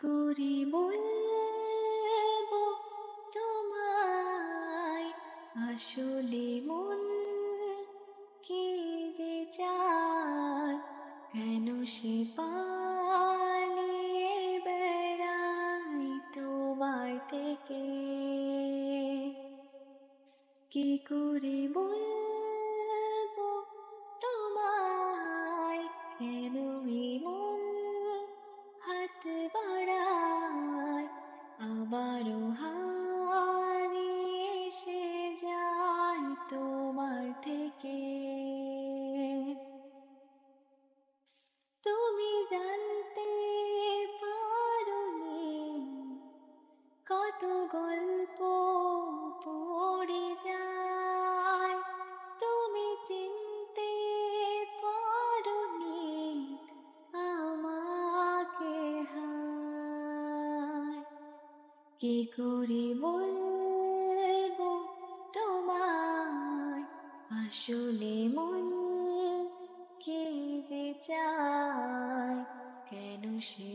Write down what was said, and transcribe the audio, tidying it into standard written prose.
করে বলবো তোমায়, আসলে মন কি যে চায়, কেন সে পালিয়ে বেড়ায় তোমার থেকে। কি করে বলবো তোমায়, কেন মন হাত বাড়ায়, আবারও হারিয়ে এসে যায় তোমার থেকে। তুমি জানতে পারোনি কত গল্প পড়ে যায়, তুমি চিনতে পারোনি আমাকে। হায়, কি করে বলবো তোমায়, আসলে মন কি যে চায়, কেন সে